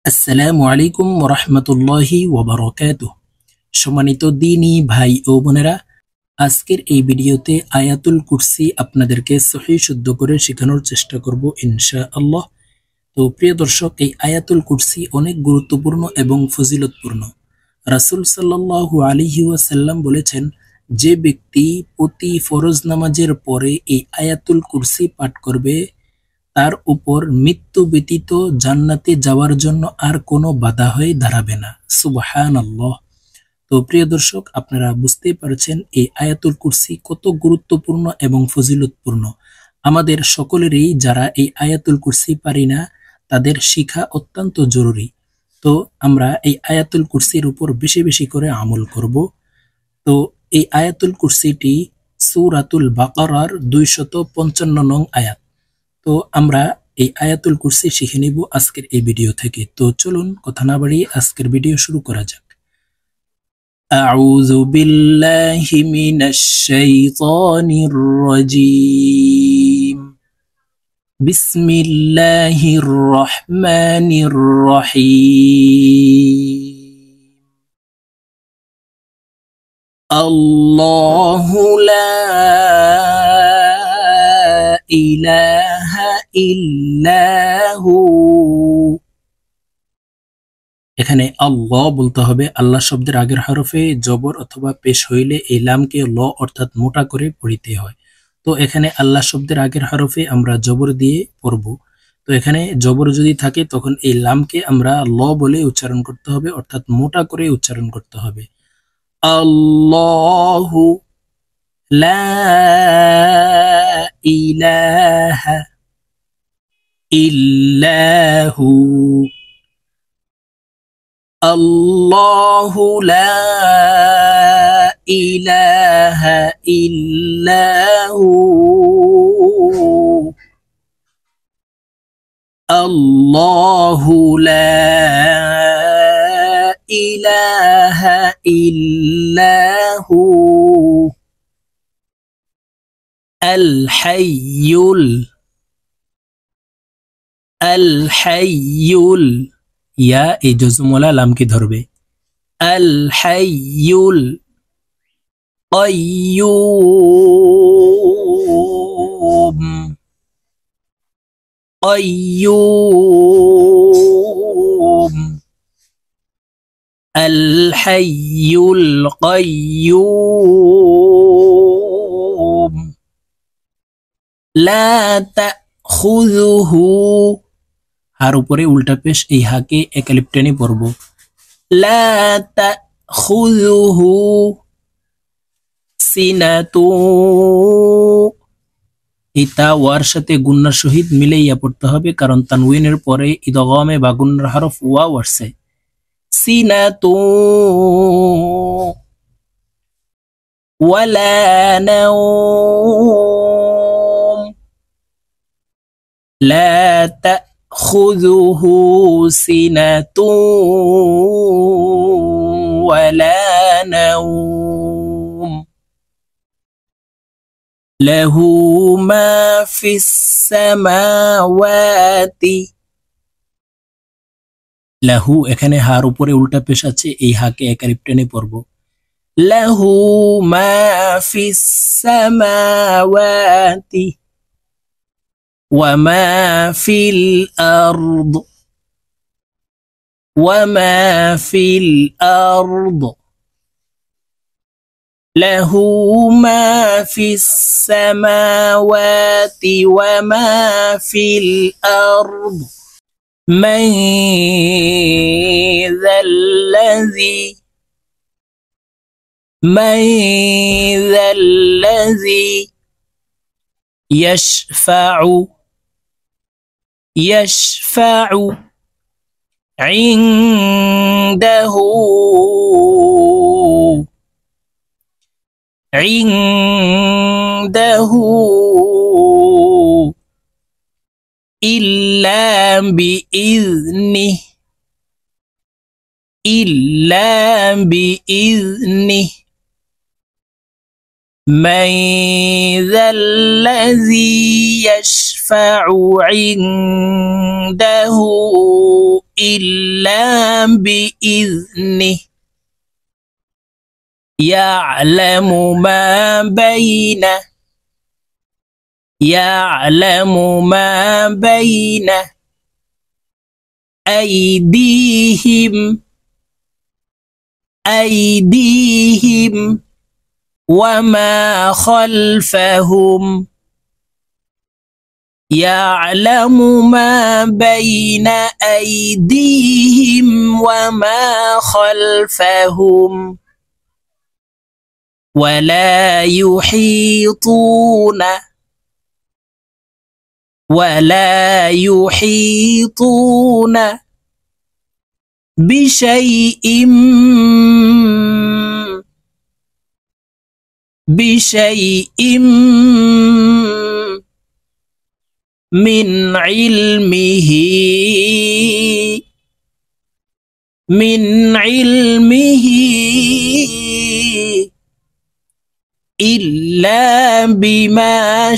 আসসালামু আলাইকুম ওরহমতুল্লাহি ওয়াবারাকাতুহু। সম্মানিত দ্বীনী ভাই ও বোনেরা, আজকের এই ভিডিওতে আয়াতুল কুরসি আপনাদেরকে সহিহ শুদ্ধ করে শেখানোর চেষ্টা করব ইনশাআল্লাহ। তো প্রিয় দর্শক, এই আয়াতুল কুরসি অনেক গুরুত্বপূর্ণ এবং ফজিলতপূর্ণ। রাসূল সাল্লাল্লাহু আলাইহি ওয়াসাল্লাম বলেছেন, যে ব্যক্তি প্রতি ফরজ নামাজের পরে এই আয়াতুল কুরসি পাঠ করবে তার উপর মৃত্যু ব্যতীত জান্নাতে যাওয়ার জন্য আর কোনো বাধা হয়ে দাঁড়াবে না। সুবহানাল্লাহ। তো প্রিয় দর্শক, আপনারা বুঝতেই পারছেন এই আয়াতুল কুরসি কত গুরুত্বপূর্ণ এবং ফজিলতপূর্ণ। আমাদের সকলেরই যারা এই আয়াতুল কুরসি পারি না তাদের শিখা অত্যন্ত জরুরি। তো আমরা এই আয়াতুল কুরসির উপর বেশি বেশি করে আমল করব। তো এই আয়াতুল কুরসিটি সূরাতুল বাকারার 255 নং আয়াত। তো আমরা এই আয়াতুল কুরসি শিখে নিব আজকের এই ভিডিও থেকে। তো চলুন কথা না বাড়িয়ে আজকের ভিডিও শুরু করা যাক। আউযু বিল্লাহি মিনাশ শাইতানির রাজীম। বিসমিল্লাহির রহমানির রহিম। আল্লাহু লা ইলাহা ইল্লাহু। এখানে আল্লাহ বলতে হবে। আল্লাহ শব্দের আগের হরফে জবর অথবা পেশ হইলে এই লামকে ল অর্থাৎ মোটা করে পড়িতে হয়। তো এখানে আল্লাহ শব্দের আগের হরফে আমরা জবর দিয়ে পড়ব। তো এখানে জবর যদি থাকে তখন এই লামকে আমরা ল বলে উচ্চারণ করতে হবে, অর্থাৎ মোটা করে উচ্চারণ করতে হবে। আল্লাহু লা ইলাহা ইল্লাহু। আল্লাহু লা ইলাহা ইল্লাহু। আল্লাহু লা ইলাহা ইল্লাহু। আল হাইয়ুল। আল হাইয়ুল, ইয়া এই জজমওয়ালা লামকে ধরবে। আল হাইয়ুল কাইয়্যুম। কাইয়্যুম। আল হাইয়ুল কাইয়্যুম। লা তাখুযুহু, হার উপরে উল্টা পেশ, এই হাকে একালিপ টেনে পড়ব। লা তাখুযুহু সিনাতু। এই তা ওয়ার সাথে গুন্নার সহিত মিলাইয়া পড়তে হবে, কারণ তানউইনের পরে ইদগামে বা গুন্নার হরফ ওয়াও আসছে। সিনাতু ওয়ালা নাওম। লা তাখুযুহু সিনাতু ওয়ালা নাওম। লাহু মা ফিস সামাওয়াতি। লাহু, এখানে হার উপরে উল্টা পেশ আছে, এই হাকে একালিপ টেনে পড়ব। লাহু মা ফিস সামাওয়াতি ওয়া মা ফিল আরদ। ওয়া মা ফিল আরদ। লাহু মা ফিস সামাওয়াতি ওয়া মা ফিল আরদ। من ذا الذي يشفع عنده إلا بإذنه من ذا الذي يشفع عنده إلا بإذنه يعلم ما بين أيديهم وما خلفهم يعلم ما بين أيديهم وما خلفهم ولا يحيطون بشيء من علمه إلا بما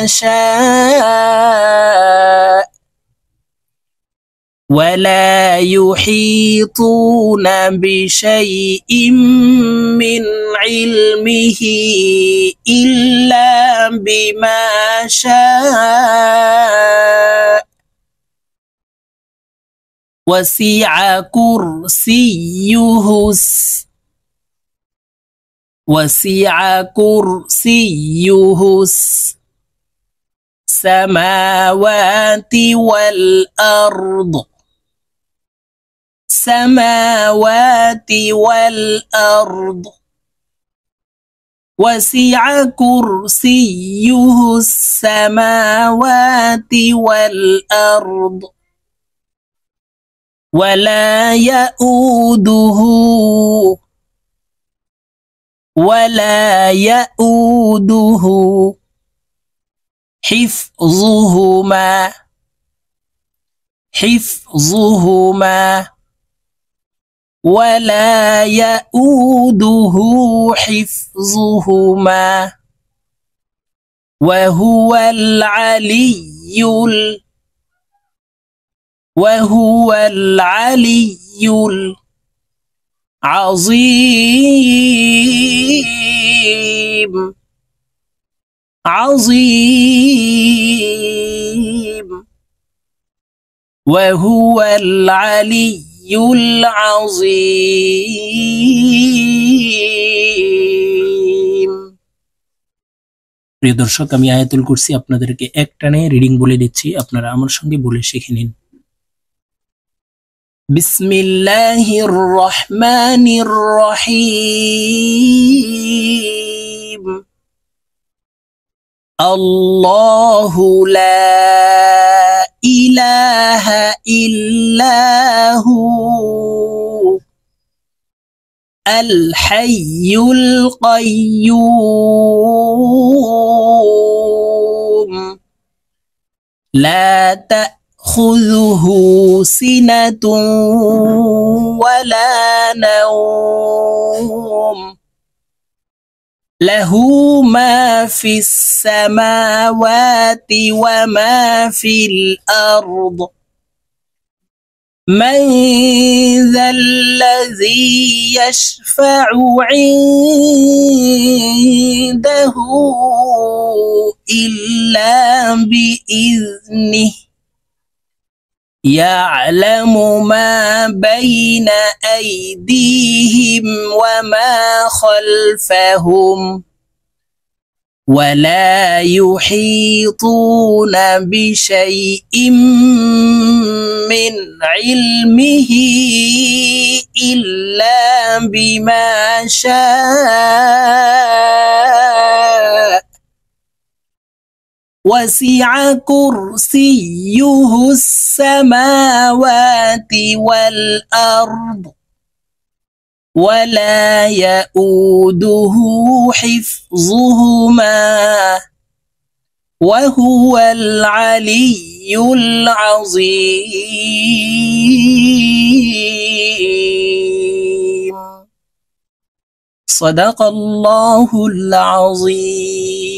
شاء ولا يحيطون بشيء من علمه إلا بما شاء وسع كرسيه السماوات والأرض وسع كرسيه السماوات والأرض ولا يؤوده حفظهما ولا يؤوده حفظهما وهو العلي العظيم وهو العلي العظيم। প্রিয় দর্শক, আমি আয়াতুল কুরসি আপনাদেরকে একটানে রিডিং বলে দিচ্ছি, আপনারা আমার সঙ্গে বলে শিখে নিন। বিসমিল্লাহির রহমানির রহিম। আল্লাহু লা ইলাহা ইল্লাহু আল হাইয়ুল কাইয়্যুম লা তাখুযুহু সিনাতুন ওয়ালা নাওম له ما في السماوات وما في الأرض من ذا الذي يشفع عنده إلا بإذنه يعلم ما بين أيديهم وما خلفهم ولا يحيطون بشيء من علمه إلا بما شاء وسع كرسيه السماوات والأرض ولا يؤوده حفظهما وهو العلي العظيم صدق الله العظيم।